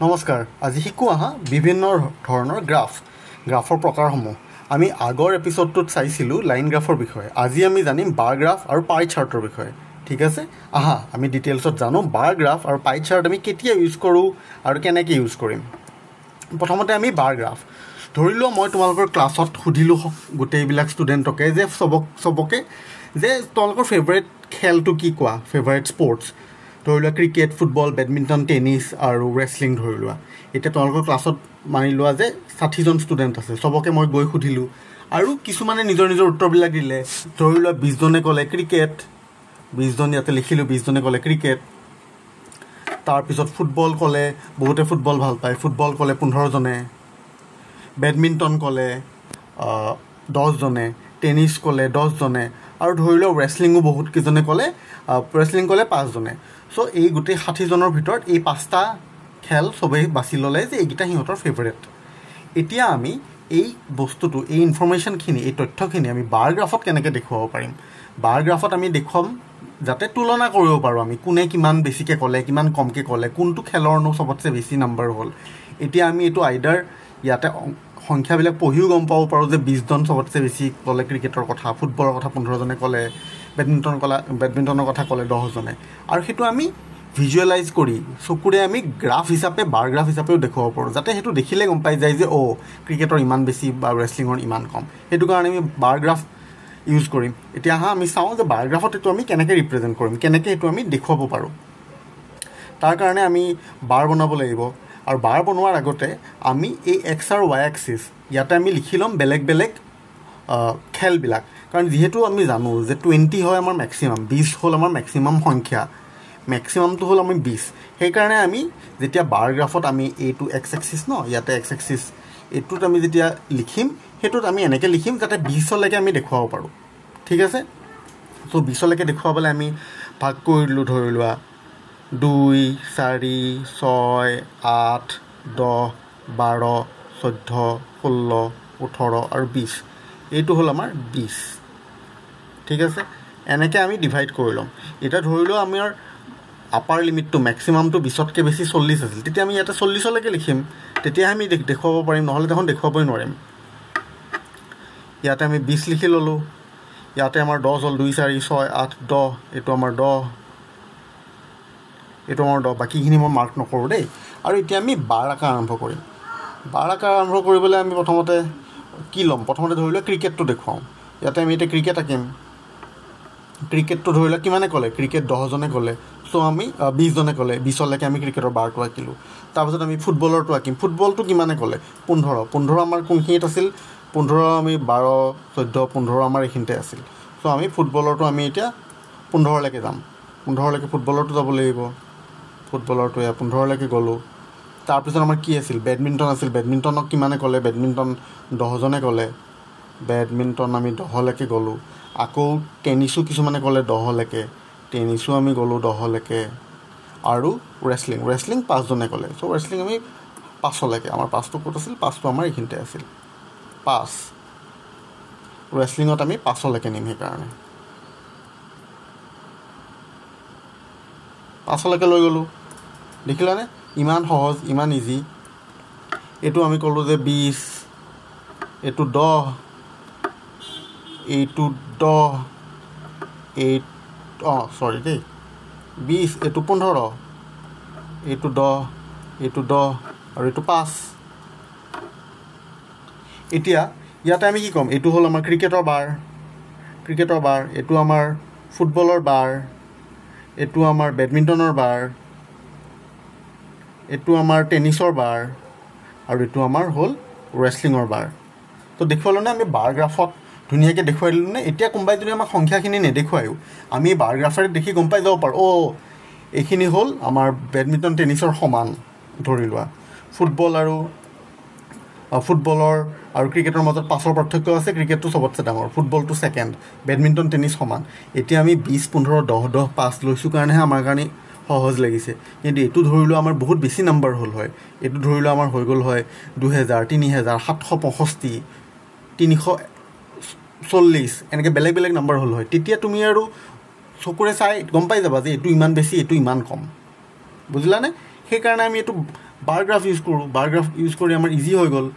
নমস্কাৰ আজি শিকো আহা বিভিন্ন ধৰণৰ গ্ৰাফৰ প্ৰকাৰসমূহ আমি আগৰ এপিসোডটোত চাইছিলো লাইন গ্ৰাফৰ বিষয়ে আজি আমি জানিম বাৰ গ্ৰাফ আৰু পাই চাৰ্টৰ বিষয়ে ঠিক আছে আহা আমি ডিটেইলছত জানো বাৰ গ্ৰাফ আৰু পাই চাৰ্ট আমি কেতিয়া ইউজ কৰো আৰু কেনেকৈ ইউজ কৰিম প্ৰথমতে আমি বাৰ গ্ৰাফ ধৰিলো মই তোমালোকৰ ক্লাছত সুধিলো গোটেইবিলাক ষ্টুডেণ্টকে যে সবকে যে তোমালোকৰ ফেভাৰিট খেলটো কি কোৱা ফেভাৰিট স্পৰ্টছ ধৰি লোৱা ক্ৰিকেট ফুটবল বেডমিণ্টন টেনিছ আৰু ৰেছলিং ধৰি লোৱা এতিয়া তোমালোকৰ ক্লাছত মানি লোৱা যে 60জন ষ্টুডেণ্ট আছে সবকে মই গৈ সুধিলোঁ আৰু কিছুমানে নিজৰ নিজৰ উত্তৰবিলাক দিলে ধৰি লোৱা 20জনে ক'লে ক্ৰিকেট 20জন ইয়াতে লিখিলোঁ 20জনে ক'লে ক্ৰিকেট তাৰপিছত ফুটবল ক'লে বহুতে ফুটবল ভাল পায় ফুটবল ক'লে 15জনে বেডমিণ্টন ক'লে 10জনে টেনিছ ক'লে 10জনে আৰু ধৰি লওক ৰেছলিঙো বহুত কেইজনে ক'লে ৰেছলিং ক'লে 5জনে সো এই গোটেই 60জনৰ ভিতৰত এই 5টা খেল সবেই বাছি ল'লে যে এইকেইটা সিহঁতৰ ফেভাৰিট এতিয়া আমি এই বস্তুটো এই ইনফৰমেশ্যনখিনি এই তথ্যখিনি আমি বাৰ গ্ৰাফত কেনেকৈ দেখুৱাব পাৰিম বাৰ গ্ৰাফত আমি দেখুৱাম যাতে তুলনা কৰিব পাৰোঁ আমি কোনে কিমান বেছিকৈ ক'লে কিমান কমকৈ ক'লে কোনটো খেলৰনো চবতছে বেছি নম্বৰ হ'ল এতিয়া আমি এইটো আইডাৰ ইয়াতে সংখ্যাবিলাক পঢ়িও গম পাব পাৰোঁ যে 20জন চবতছে বেছি ক'লে ক্ৰিকেটৰ কথা ফুটবলৰ কথা 15জনে ক'লে বেডমিণ্টনৰ কথা ক'লে 10জনে আৰু সেইটো আমি ভিজুৱেলাইজ কৰি চকুৰে আমি গ্ৰাফ হিচাপে বাৰ গ্ৰাফ হিচাপেও দেখুৱাব পাৰোঁ যাতে সেইটো দেখিলে গম পাই যায় যে ক্ৰিকেটৰ ইমান বেছি বা ৰেছলিঙৰ ইমান কম সেইটো কাৰণে আমি বাৰ গ্ৰাফ ইউজ কৰিম এতিয়া আমি চাওঁ যে বাৰ গ্ৰাফত এইটো আমি কেনেকৈ ৰিপ্ৰেজেণ্ট কৰিম কেনেকৈ এইটো আমি দেখুৱাব পাৰোঁ তাৰ কাৰণে আমি বাৰ বনাব লাগিব আৰু বাৰ বনোৱাৰ আগতে আমি এই এক্স আৰু ৱাই এক্সিছ ইয়াতে আমি লিখি ল'ম বেলেগ বেলেগ খেলবিলাক কাৰণ যিহেতু আমি জানো যে 20 হয় আমাৰ মেক্সিমাম 20 হ'ল আমাৰ মেক্সিমাম সংখ্যা মেক্সিমামটো হ'ল আমি 20 সেইকাৰণে আমি যেতিয়া বাৰ গ্ৰাফত আমি এইটো এক্স এক্সিছ ন ইয়াতে এক্স এক্সিছ এইটোত আমি যেতিয়া লিখিম সেইটোত আমি এনেকৈ লিখিম যাতে 20লৈকে আমি দেখুৱাব পাৰোঁ ঠিক আছে চ' 20লৈকে দেখুৱাবলৈ আমি ভাগ কৰিলোঁ ধৰি লোৱা 2 4 6 8 10 12 14 16 18 আৰু 20 এইটো হ'ল আমাৰ 20 ঠিক আছে এনেকৈ আমি ডিভাইড কৰি ল'ম এতিয়া ধৰি লওঁ আমাৰ আপাৰ লিমিটটো মেক্সিমামটো 20তকৈ বেছি 40 আছিল তেতিয়া আমি ইয়াতে 40লৈকে লিখিম তেতিয়া আমি দেখুৱাব পাৰিম নহ'লে দেখোন দেখুৱাবই নোৱাৰিম ইয়াতে আমি 20 লিখি ল'লোঁ ইয়াতে আমাৰ 10 হ'ল 2 4 6 8 10 এইটো আমাৰ 10 বাকীখিনি মই মাৰ্ক নকৰোঁ দেই আৰু এতিয়া আমি 12 আকাৰ আৰম্ভ কৰিম 12 আকাৰ আৰম্ভ কৰিবলৈ আমি প্ৰথমতে কি ল'ম প্ৰথমতে ধৰি লোৱা ক্ৰিকেটটো দেখুৱাওঁ ইয়াতে আমি এতিয়া ক্ৰিকেট আঁকিম ক্ৰিকেটটো ধৰি লোৱা কিমানে ক'লে ক্ৰিকেট 10জনে ক'লে চ' আমি 20জনে ক'লে 20লৈকে আমি ক্ৰিকেটৰ বাৰটো আঁকিলোঁ তাৰপিছত আমি ফুটবলৰটো আঁকিম ফুটবলটো কিমানে ক'লে 15 আমাৰ কোনখিনিত আছিল 15 আমি 12 14 15 আমাৰ এইখিনিতে আছিল চ' আমি ফুটবলৰটো আমি এতিয়া 15লৈকে যাম 15লৈকে ফুটবলৰটো যাব লাগিব ফুটবলৰটো 15লৈকে গ'লোঁ তাৰপিছত আমাৰ কি আছিল বেডমিণ্টন আছিল বেডমিণ্টনক কিমানে ক'লে বেডমিণ্টন 10জনে ক'লে বেডমিণ্টন আমি 10লৈকে গ'লোঁ আকৌ টেনিছো কিছুমানে ক'লে 10লৈকে টেনিছো আমি গ'লোঁ 10লৈকে আৰু ৰেছলিং 5জনে ক'লে চ' ৰেছলিং আমি 5লৈকে আমাৰ 5টো ক'ত আছিল 5টো আমাৰ এইখিনিতে আছিল 5 ৰেছলিঙত আমি 5লৈকে নিম সেইকাৰণে 5লৈকে লৈ গ'লোঁ দেখিলানে ইমান সহজ ইমান ইজি এইটো আমি ক'লোঁ যে 20 এইটো 10 এইটো 10 চৰি দেই 20 এইটো 15 এইটো 10 এইটো 10 আৰু এইটো 5 এতিয়া ইয়াতে আমি কি ক'ম এইটো হ'ল আমাৰ ক্ৰিকেটৰ বাৰ এইটো আমাৰ ফুটবলৰ বাৰ এইটো আমাৰ বেডমিণ্টনৰ বাৰ এইটো আমাৰ টেনিছৰ বাৰ আৰু এইটো আমাৰ হ'ল ৰেছলিঙৰ বাৰ তো দেখুৱালোঁনে আমি বাৰ গ্ৰাফত ধুনীয়াকৈ দেখুৱাই দিলোঁ নে এতিয়া কোনোবাই যদি আমাক সংখ্যাখিনি নেদেখুৱায়ো আমি বাৰ গ্ৰাফেৰে দেখি গম পাই যাব পাৰোঁ এইখিনি হ'ল আমাৰ বেডমিণ্টন টেনিছৰ সমান ধৰি লোৱা ফুটবলৰ আৰু ক্ৰিকেটৰ মাজত 5ৰ পাৰ্থক্য আছে ক্ৰিকেটটো চবতছে ডাঙৰ ফুটবলটো ছেকেণ্ড বেডমিণ্টন টেনিছ সমান এতিয়া আমি 20 15 10 10 5 লৈছোঁ কাৰণেহে আমাৰ কাৰণে সহজ লাগিছে কিন্তু এইটো ধৰি লোৱা আমাৰ বহুত বেছি নম্বৰ হ'ল হয় এইটো ধৰি লোৱা আমাৰ হৈ গ'ল হয় 2000 3000 765 340 এনেকৈ বেলেগ বেলেগ নম্বৰ হ'ল হয় তেতিয়া তুমি আৰু চকুৰে চাই গম পাই যাবা যে এইটো ইমান বেছি এইটো ইমান কম বুজিলানে সেইকাৰণে আমি এইটো বাৰ গ্ৰাফ ইউজ কৰোঁ, বাৰ গ্ৰাফ ইউজ কৰি আমাৰ ইজি হৈ গ'ল।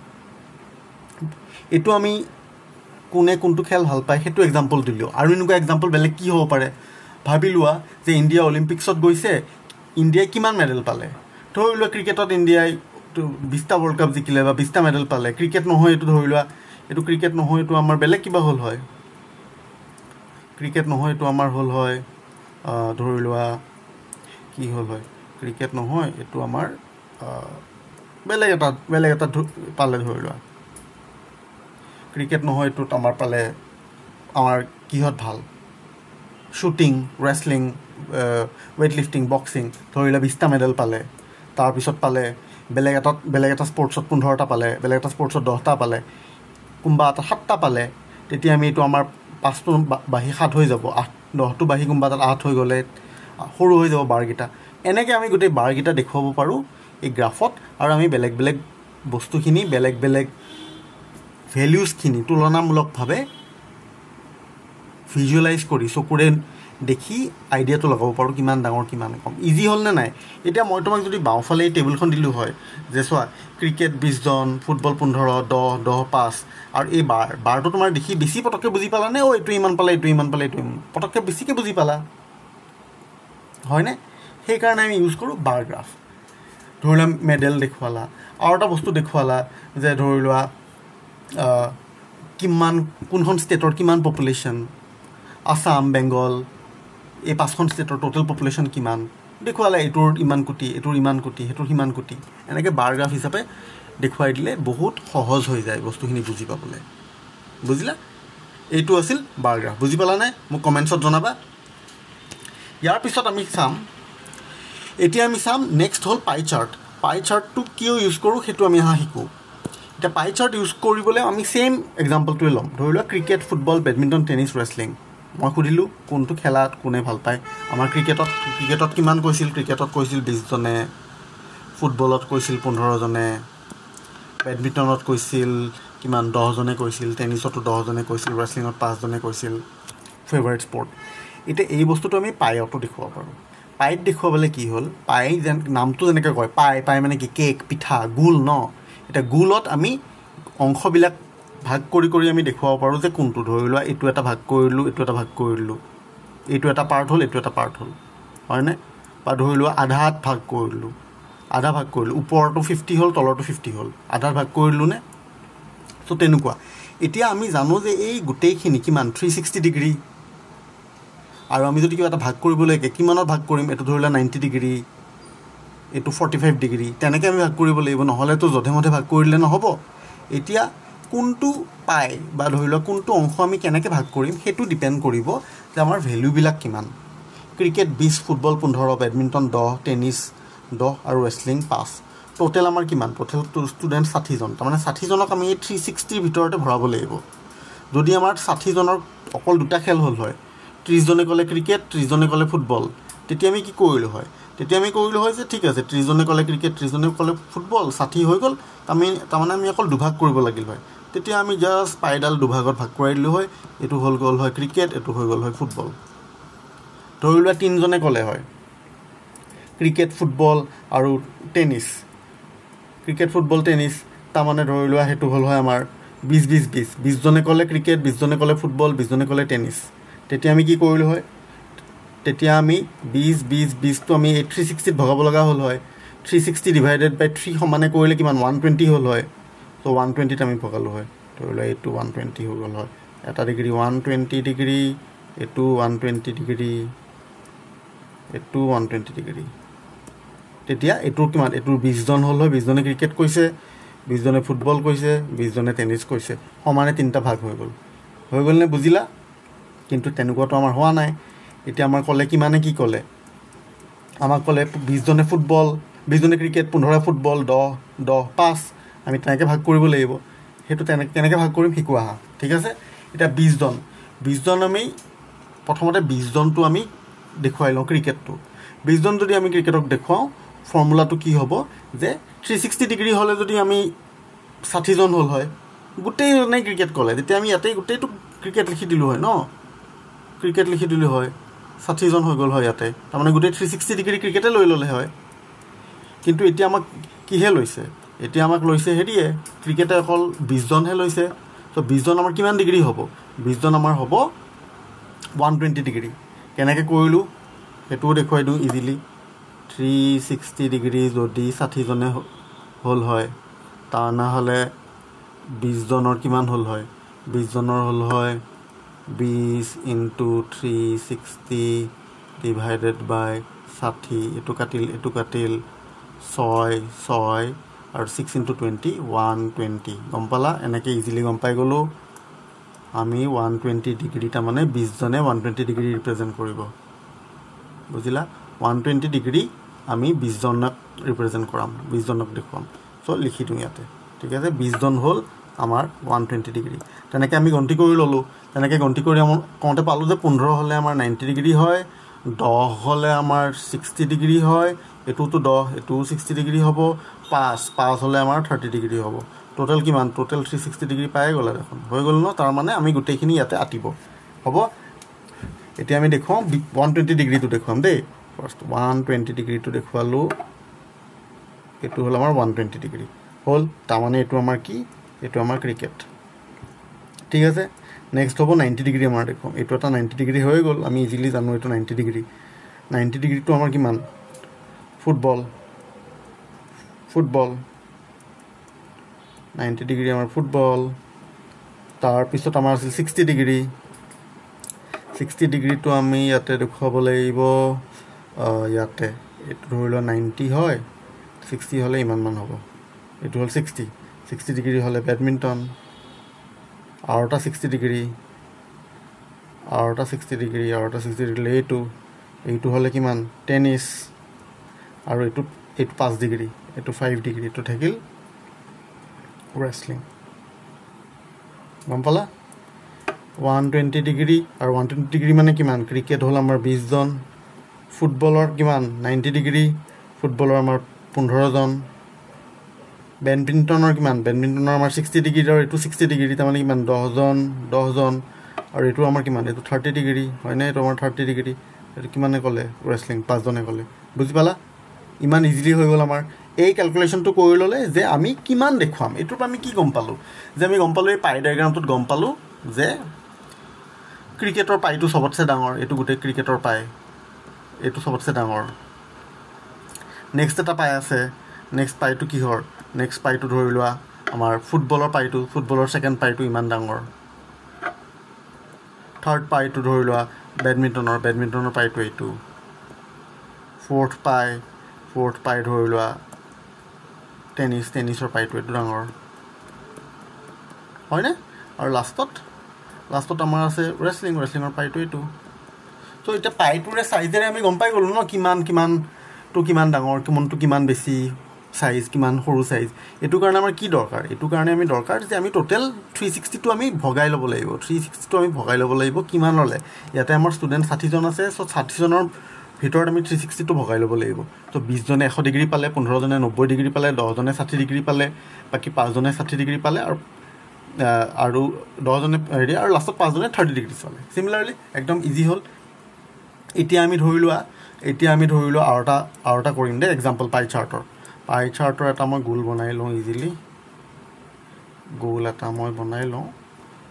এইটো আমি কোনে কোনটো খেল ভাল পায় সেইটো এক্সাম্পল দিলোঁ। আৰু এনেকুৱা এক্সাম্পল বেলেগ কি হ'ব পাৰে, ভাবি লোৱা যে ইণ্ডিয়া অলিম্পিক্সত গৈছে, ইণ্ডিয়াই কিমান মেডেল পালে। ধৰি লোৱা ক্ৰিকেটত ইণ্ডিয়াই 20টা ৱৰ্ল্ড কাপ জিকিলে বা 20টা মেডেল পালে। ক্ৰিকেট নহয় এইটো, ধৰি লোৱা এইটো ক্ৰিকেট নহয়, এইটো আমাৰ বেলেগ কিবা হ'ল হয়। ক্ৰিকেট নহয় এইটো আমাৰ হ'ল হয়, ধৰি লোৱা কি হ'ল হয়, ক্ৰিকেট নহয় এইটো আমাৰ বেলেগ এটা পালে। ধৰি লোৱা ক্ৰিকেট নহয় এইটোত আমাৰ পালে, আমাৰ কিহত ভাল, shooting, wrestling, weight lifting, boxing, ধৰি লোৱা 20টা মেডেল পালে। তাৰপিছত পালে বেলেগ এটা স্পৰ্টছত 15টা পালে, বেলেগ এটা স্পৰ্টছত 10টা পালে, কোনোবা এটা 7টা পালে। তেতিয়া আমি এইটো আমাৰ 5টো বাঢ়ি 7 হৈ যাব, 10টো বাঢ়ি কোনোবা এটাত 8 হৈ গ'লে সৰু হৈ যাব বাৰকেইটা। এনেকৈ আমি গোটেই বাৰকেইটা দেখুৱাব পাৰোঁ এই গ্ৰাফত। আৰু আমি বেলেগ বেলেগ বস্তুখিনি, বেলেগ বেলেগ ভেলিউজখিনি তুলনামূলকভাৱে ভিজুৱেলাইজ কৰি চকুৰে দেখি আইডিয়াটো লগাব পাৰোঁ কিমান ডাঙৰ কিমান কম। ইজি হ'ল নে নাই? এতিয়া মই তোমাক যদি বাওঁফালে এই টেবুলখন দিলোঁ হয় যে চোৱা ক্ৰিকেট 20 জন, ফুটবল 15, 10, 5, আৰু এই বাৰটো তোমাৰ দেখি বেছি পটককৈ বুজি পালানে? এইটো ইমান পালে, এইটো ইমান পালে, এইটো পটককৈ বেছিকৈ বুজি পালা হয়নে? সেইকাৰণে আমি ইউজ কৰোঁ বাৰ গ্ৰাফ। ধৰি লোৱা মেডেল দেখুৱালা, আৰু এটা বস্তু দেখুৱালা যে ধৰি লোৱা কিমান, কোনখন ষ্টেটৰ কিমান পপুলেশ্যন, আছাম, বেংগল, এই 5খন ষ্টেটৰ টোটেল পপুলেশ্যন কিমান দেখুৱালে, এইটোৰ ইমান কোটি, এইটোৰ ইমান কোটি, সেইটোৰ সিমান কোটি। এনেকৈ বাৰ গ্ৰাফ হিচাপে দেখুৱাই দিলে বহুত সহজ হৈ যায় বস্তুখিনি বুজি পাবলৈ। বুজিলা? এইটো আছিল বাৰ গ্ৰাফ। বুজি পালানে? মোক কমেণ্টছত জনাবা। ইয়াৰ পিছত আমি চাম, এতিয়া আমি চাম নেক্সট হ'ল পাই চাৰ্ট। পাই চাৰ্টটো কিয় ইউজ কৰোঁ সেইটো আমি শিকোঁ। এতিয়া পাই চাৰ্ট ইউজ কৰিবলৈ আমি ছেইম এক্সাম্পলটোৱে ল'ম। ধৰি লোৱা cricket, football, badminton, tennis, wrestling. মই সুধিলোঁ কোনটো খেলাত কোনে ভাল পায়। আমাৰ ক্ৰিকেটত কিমান কৈছিল? ক্ৰিকেটত কৈছিল 20 জনে, ফুটবলত কৈছিল 15 জনে, বেডমিণ্টনত কৈছিল কিমান 10 জনে কৈছিল, টেনিছতো 10 জনে কৈছিল, ৰেচলিঙত 5 জনে কৈছিল। Favourite sport. এতিয়া এই বস্তুটো আমি পাইতো দেখুৱাব পাৰোঁ। পাইত দেখুৱাবলৈ কি হ'ল, পাই নামটো যেনেকৈ কয়, পাই মানে কি, কেক, পিঠা, গোল ন। এতিয়া গোলত আমি অংশবিলাক ভাগ কৰি আমি দেখুৱাব পাৰোঁ যে কোনটো। ধৰি লোৱা এইটো এটা ভাগ কৰিলোঁ, এইটো এটা ভাগ কৰিলোঁ, এইটো এটা পাৰ্ট হ'ল, এইটো এটা পাৰ্ট হ'ল, হয়নে? বা ধৰি লোৱা আধা ভাগ কৰিলোঁ, ওপৰটো 50 হ'ল, তলৰটো 50 হ'ল, আধা ভাগ কৰিলোঁ নে? ত' তেনেকুৱা। এতিয়া আমি জানো যে এই গোটেইখিনি কিমান 360 ডিগ্ৰী। আৰু আমি যদি কিবা এটা ভাগ কৰিবলৈকে কিমানত ভাগ কৰিম, এইটো ধৰি লোৱা 90 ডিগ্ৰী, এইটো 45 ডিগ্ৰী, তেনেকৈ আমি ভাগ কৰিব লাগিব, নহ'লেতো যধে মধে ভাগ কৰিলে নহ'ব। এতিয়া কোনটো পাই বা ধৰি লোৱা কোনটো অংশ আমি কেনেকৈ ভাগ কৰিম সেইটো ডিপেণ্ড কৰিব যে আমাৰ ভেলুবিলাক কিমান। ক্ৰিকেট 20, ফুটবল 15, বেডমিণ্টন 10, টেনিছ 10 আৰু ৰেচলিং 5। টোটেল আমাৰ কিমান? টোটেল ষ্টুডেণ্ট 60 জন। তাৰমানে 60 জনক আমি এই 360ৰ ভিতৰতে ভৰাব লাগিব। যদি আমাৰ 60 জনৰ অকল 2টা খেল হ'ল হয়, 30 জনে ক'লে ক্ৰিকেট, 30 জনে ক'লে ফুটবল, তেতিয়া আমি কি কৰিলোঁ হয়? তেতিয়া আমি কৰিলোঁ হয় যে ঠিক আছে, 30 জনে ক'লে ক্ৰিকেট, 30 জনে ক'লে ফুটবল, 60 হৈ গ'ল। তাৰমানে আমি অকল দুভাগ কৰিব লাগিল হয়। তেতিয়া আমি জাষ্ট পাইডাল দুভাগত ভাগ কৰাই দিলোঁ হয়। এইটো গ'ল হয় ক্ৰিকেট, এইটো হৈ গ'ল হয় ফুটবল। ধৰি লোৱা 3 জনে ক'লে হয় ক্ৰিকেট, ফুটবল আৰু টেনিছ, ক্ৰিকেট, ফুটবল, টেনিছ, তাৰমানে ধৰি লোৱা সেইটো হ'ল হয় আমাৰ 20-20-20। 20 জনে ক'লে ক্ৰিকেট, 20 জনে ক'লে ফুটবল, 20 জনে ক'লে টেনিছ। তেতিয়া আমি কি কৰিলোঁ হয়? তেতিয়া আমি 20-20-20টো আমি 360ত ভগাব লগা হ'ল হয়। 360 ডিভাইডেড বাই 3 সমানে কৰিলে কিমান 120 হ'ল হয়। ত' 120ত আমি ভগালোঁ হয়। ধৰি লোৱা এইটো 120 হৈ গ'ল হয়। এটা ডিগ্ৰী 120 ডিগ্ৰী, এইটো 120 ডিগ্ৰী, এইটো 120 ডিগ্ৰী। তেতিয়া এইটোৰ কিমান? এইটোৰ 20 জন হ'ল হয়। 20 জনে ক্ৰিকেট কৈছে, 20 জনে ফুটবল কৈছে, 20 জনে টেনিছ কৈছে, সমানে 3টা ভাগ হৈ গ'লনে? বুজিলা? কিন্তু তেনেকুৱাতো আমাৰ হোৱা নাই। এতিয়া আমাৰ ক'লে কিমানে কি ক'লে? আমাক ক'লে 20 জনে ফুটবল, 20 জনে ক্ৰিকেট, 15 ফুটবল, 10, 5। আমি তেনেকৈ ভাগ কৰিব লাগিব। সেইটো কেনেকৈ ভাগ কৰিম শিকোঁ আহা। ঠিক আছে? এতিয়া 20 জন আমি প্ৰথমতে 20 জনটো আমি দেখুৱাই লওঁ ক্ৰিকেটটো। 20 জন যদি আমি ক্ৰিকেটক দেখুৱাওঁ, ফৰ্মুলাটো কি হ'ব যে 360 ডিগ্ৰী হ'লে যদি আমি 60 জন হ'ল হয়, গোটেইজনেই ক্ৰিকেট ক'লে, তেতিয়া আমি ইয়াতেই গোটেইটো ক্ৰিকেট লিখি দিলোঁ হয় ন। ক্ৰিকেট লিখি দিলোঁ হয়, 60 জন হৈ গ'ল হয় ইয়াতে। তাৰমানে গোটেই 360 ডিগ্ৰী ক্ৰিকেটে লৈ ল'লে হয়। কিন্তু এতিয়া আমাক কিহে লৈছে এতিয়া আমাক লৈছে হেৰিয়ে ক্ৰিকেটে অকল 20 জনহে লৈছে তো 20 জন আমাৰ কিমান ডিগ্ৰী হ'ব 20 জন আমাৰ হ'ব 120 ডিগ্ৰী কেনেকৈ কৰিলোঁ সেইটোও দেখুৱাই দিওঁ ইজিলি 360 ডিগ্ৰী যদি 60 জনে হ'ল হয় তেনেহ'লে 20 জনৰ কিমান হ'ল হয় 20 জনৰ হ'ল হয় 20 × 360 ডিভাইডেড বাই 60 এইটো কাটিল 6 আৰু 6 × 20 120 গম পালা এনেকৈ ইজিলি গম পাই গ'লোঁ আমি 120 ডিগ্ৰী তাৰমানে 20 জনে 120 ডিগ্ৰী ৰিপ্ৰেজেণ্ট কৰিব বুজিলা 120 ডিগ্ৰী আমি 20 জনক ৰিপ্ৰেজেণ্ট কৰাম 20 জনক দেখুৱাম চ' লিখি দিওঁ ইয়াতে ঠিক আছে 20 জন হ'ল আমাৰ 120 ডিগ্ৰী তেনেকৈ আমি গন্তি কৰি ল'লোঁ তেনেকৈ গন্তি কৰি আমি কওঁতে পালোঁ যে 15 হ'লে আমাৰ 90 ডিগ্ৰী হয় 10 হ'লে আমাৰ 60 ডিগ্ৰী হয় এইটোতো 10 এইটোও 60 ডিগ্ৰী হ'ব 5 হ'লে আমাৰ 30 ডিগ্ৰী হ'ব টোটেল কিমান টোটেল 360 ডিগ্ৰী পাই গ'লে দেখোন হৈ গ'ল ন তাৰমানে আমি গোটেইখিনি ইয়াতে আঁতিব হ'ব এতিয়া আমি দেখুৱাম 120 ডিগ্ৰীটো দেখুৱাম দেই ফাৰ্ষ্ট 120 ডিগ্ৰীটো দেখুৱালোঁ এইটো হ'ল আমাৰ 120 ডিগ্ৰী হ'ল তাৰমানে এইটো আমাৰ কি এইটো আমাৰ ক্ৰিকেট ঠিক আছে নেক্সট হ'ব 90 ডিগ্ৰী আমাৰ দেখুৱাম এইটো এটা 90 ডিগ্ৰী হৈ গ'ল আমি ইজিলি জানো এইটো 90 ডিগ্ৰী 90 ডিগ্ৰীটো আমাৰ কিমান ফুটবল 90 ডিগ্ৰী আমাৰ ফুটবল তাৰপিছত আমাৰ আছিল 60 ডিগ্ৰী 60 ডিগ্ৰীটো আমি ইয়াতে দেখুৱাব লাগিব ইয়াতে এইটো ধৰি লোৱা 90 হয় 60 হ'লে ইমানমান হ'ব এইটো হ'ল 60 ডিগ্ৰী হ'লে বেডমিণ্টন আৰু এটা 60 ডিগ্ৰী এইটো হ'লে কিমান টেনিছ আৰু এইটো 5 ডিগ্ৰী এইটো 5 ডিগ্ৰী এইটো থাকিল ৰেছলিং গম পালা 120 ডিগ্ৰী আৰু 120 ডিগ্ৰী মানে কিমান ক্ৰিকেট হ'ল আমাৰ 20 জন ফুটবলৰ কিমান 90 ডিগ্ৰী ফুটবলৰ আমাৰ 15 জন বেডমিণ্টনৰ কিমান বেডমিণ্টনৰ আমাৰ 60 ডিগ্ৰী আৰু এইটো 60 ডিগ্ৰী তাৰমানে কিমান 10 জন আৰু এইটো আমাৰ কিমান এইটো 30 ডিগ্ৰী হয়নে এইটো আমাৰ 30 ডিগ্ৰী এইটো কিমানে ক'লে ৰেছলিং 5 জনে ক'লে বুজি পালা ইমান ইজিলি হৈ গ'ল আমাৰ এই ক্যালকুলেশনটো কৰি ল'লে যে আমি কিমান দেখুৱাম এইটোত আমি কি গম পালোঁ যে আমি গম পালোঁ এই পাই ডায়াগ্ৰামটোত গম পালোঁ যে ক্ৰিকেটৰ পাইটো সবতছে ডাঙৰ এইটো গোটেই ক্ৰিকেটৰ পাই এইটো সবতছে ডাঙৰ নেক্সট এটা পাই আছে নেক্সট পাইটো কিহৰ নেক্সট পাইটো ধৰি লোৱা আমাৰ ফুটবলৰ পাইটো ফুটবলৰ সেকেন্ড পাইটো ইমান ডাঙৰ থাৰ্ড পাইটো ধৰি লোৱা বেডমিণ্টনৰ পাইটো এইটো ফোৰ্থ পাই ধৰি লোৱা টেনিছৰ পাইটো এইটো ডাঙৰ হয়নে আৰু লাষ্টত আমাৰ আছে ৰেছলিঙৰ পাইটো এইটো চ' এতিয়া পাইটোৰে চাইজেৰে আমি গম পাই গ'লোঁ ন কিমান ডাঙৰ কিমানটো কিমান বেছি সাইজ কিমান সৰু সাইজ এটো কাৰণে আমাৰ কি দৰকাৰ এটো কাৰণে আমি দৰকাৰ যে আমি টোটাল 360 টো আমি ভগাই ল'ব লাগিব 360 টো আমি ভগাই ল'ব লাগিব কিমান ললে ইয়াতে আমাৰ ষ্টুডেন্ট 60 জন আছে সো 60 জনৰ ভিতৰত আমি 360 টো ভগাই ল'ব লাগিব তো 20 জনে 100 ডিগ্ৰী পালে 15 জনে 90 ডিগ্ৰী পালে 10 জনে 60 ডিগ্ৰী পালে বাকি 5 জনে 60 ডিগ্ৰী পালে আৰু 10 জনে হেৰি আৰু লাষ্টত 5 জনে 30 ডিগ্ৰী পালে সিমিলাৰলি একদম ইজি হ'ল এতিয়া আমি ধৰি লোৱা আৰু এটা কৰিম দে এক্সাম্পল পাই চাৰ্টৰ এটা মই গোল বনাই লওঁ ইজিলি গোল এটা মই বনাই লওঁ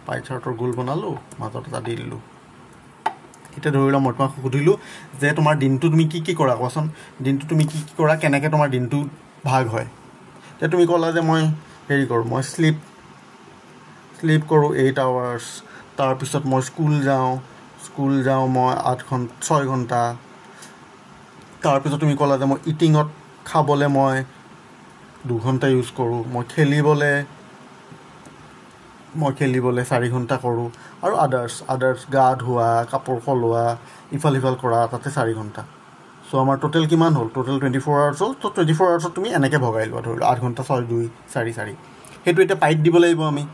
পাই চাৰ্টৰ গোল বনালো মাজত এটা দি দিলোঁ এতিয়া ধৰি লওঁ মই তোমাক সুধিলোঁ যে তোমাৰ দিনটো তুমি কি কৰা কোৱাচোন দিনটো তুমি কি কৰা কেনেকৈ তোমাৰ দিনটো ভাগ হয় তে তুমি ক'লা যে মই হেৰি কৰোঁ মই স্লিপ কৰোঁ 8 আৱাৰ্ছ তাৰপিছত মই স্কুল যাওঁ মই 6 ঘণ্টা তাৰপিছত তুমি ক'লা যে মই ইটিঙত খাবলৈ মই 2 ঘণ্টা ইউজ কৰোঁ মই খেলিবলৈ 4 ঘণ্টা কৰোঁ আৰু আদাৰ্ছ গা ধোৱা কাপোৰ সলোৱা ইফাল কৰা তাতে 4 ঘণ্টা সো আমাৰ টোটেল কিমান হ'ল টোটেল 24 আৱাৰ্ছ হ'ল তো 24 আৱাৰ্ছত তুমি এনেকৈ ভগাই লোৱা ধৰি লোৱা 8 ঘণ্টা 6 2 4 সেইটো এতিয়া পাইত দিব লাগিব আমি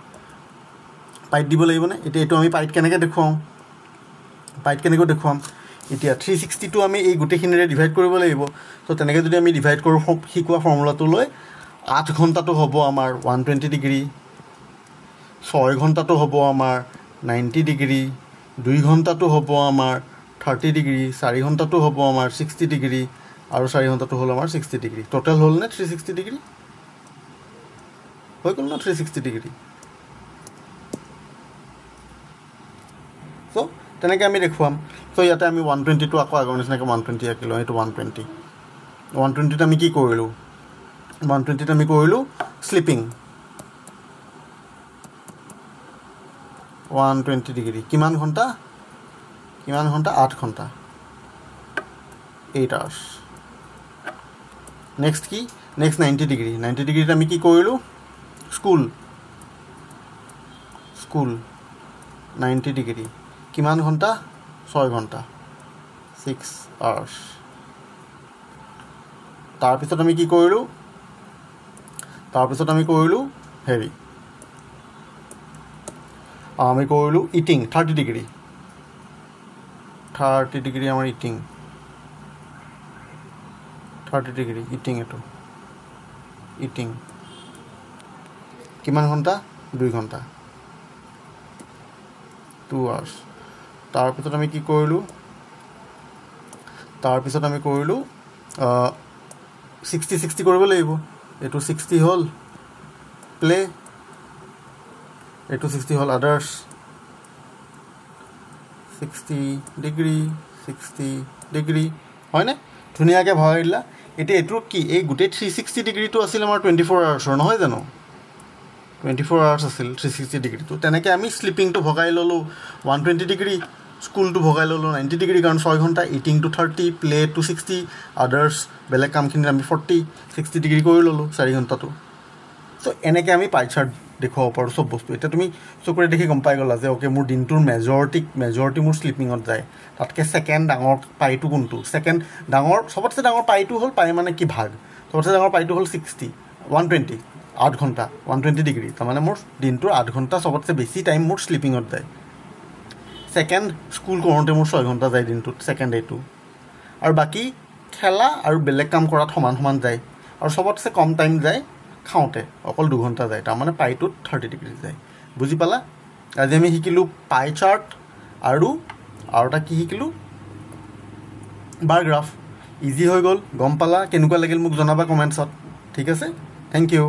পাইত দিব লাগিব নে এতিয়া এইটো আমি পাইত কেনেকৈ দেখুৱাম এতিয়া 360 টো আমি এই গোটেইখিনিৰে ডিভাইড কৰিব লাগিব তো তেনেকৈ যদি আমি ডিভাইড কৰোঁ শিকোৱা ফৰ্মুলাটো লৈ 8 ঘণ্টাটো হ'ব আমাৰ 120 ডিগ্ৰী 6 ঘণ্টাটো হ'ব আমাৰ 90 ডিগ্ৰী 2 ঘণ্টাটো হ'ব আমাৰ 30 ডিগ্ৰী 4 ঘণ্টাটো হ'ব আমাৰ 60 ডিগ্ৰী আৰু 4 ঘণ্টাটো হ'ল আমাৰ 60 ডিগ্ৰী টোটেল হ'ল নে 360 ডিগ্ৰী হৈ গ'ল ন 360 ডিগ্ৰী চ' তেনেকৈ আমি দেখুৱাম চ' ইয়াতে আমি 120টো আকৌ আগৰ নিচিনাকৈ 120 আঁকিলোঁ এইটো 120ত আমি কি কৰিলোঁ 120ত আমি কৰিলোঁ শ্লিপিং 120 ডিগ্ৰী কিমান ঘণ্টা 8 ঘণ্টা 8 আৱাৰ্ছ নেক্সট কি নেক্সট 90 ডিগ্ৰীত আমি কি কৰিলোঁ স্কুল 90 ডিগ্ৰী কিমান ঘণ্টা 6 ঘণ্টা 6 আৱাৰ্ছ তাৰপিছত আমি কি কৰিলোঁ হেৰি আমি কৰিলোঁ ইটিং 30 ডিগ্ৰী আমাৰ ইটিং 30 ডিগ্ৰী এইটো ইটিং কিমান ঘণ্টা 2 ঘণ্টা 2 আৱাৰ্ছ তাৰপিছত আমি কি কৰিলোঁ 60 কৰিব লাগিব এইটো 60 হ'ল প্লে এইটো 60 হ'ল আদাৰ্ছ 60 ডিগ্ৰী হয়নে ধুনীয়াকৈ ভৰাই দিলা এতিয়া এইটো কি এই গোটেই 360 ডিগ্ৰীটো আছিল আমাৰ 24 আৱাৰ্ছৰ নহয় জানো 24 আৱাৰ্ছ আছিল 360 ডিগ্ৰীটো তেনেকৈ আমি শ্লিপিংটো ভগাই ল'লোঁ 120 ডিগ্ৰী স্কুলটো ভগাই ল'লোঁ 90 ডিগ্ৰী কাৰণ 6 ঘণ্টা ইটিংটো 30 প্লেটো 60 আদাৰ্ছ বেলেগ কামখিনিত আমি 60 ডিগ্ৰী কৰি ল'লোঁ 4 ঘণ্টাটো চ' এনেকৈ আমি পাই চাৰ্ট দেখুৱাব পাৰোঁ চব বস্তু এতিয়া তুমি চকুৰে দেখি গম পাই গ'লা যে অ'কে মোৰ দিনটোৰ মেজৰিটি মোৰ শ্লিপিঙত যায় তাতকৈ ছেকেণ্ড ডাঙৰ পাইটো কোনটো ছেকেণ্ড ডাঙৰ চবতছে ডাঙৰ পাইটো হ'ল পাই মানে কি ভাগ চবতছে ডাঙৰ পাইটো হ'ল 120 8 ঘণ্টা 120 ডিগ্ৰী তাৰমানে মোৰ দিনটোৰ 8 ঘণ্টা চবতছে বেছি টাইম মোৰ শ্লিপিঙত যায় ছেকেণ্ড স্কুল কৰোঁতে মোৰ 6 ঘণ্টা যায় দিনটোত ছেকেণ্ড এইটো আৰু বাকী খেলা আৰু বেলেগ কাম কৰাত সমান যায় আৰু চবতছে কম টাইম যায় খাওঁতে অকল 2 ঘণ্টা যায় তাৰমানে পাইটোত 30 ডিগ্ৰী যায় বুজি পালা আজি আমি শিকিলোঁ পাই চাৰ্ট আৰু এটা কি শিকিলোঁ বাৰ গ্ৰাফ ইজি হৈ গ'ল গম পালা কেনেকুৱা লাগিল মোক জনাবা কমেণ্টছত ঠিক আছে থেংক ইউ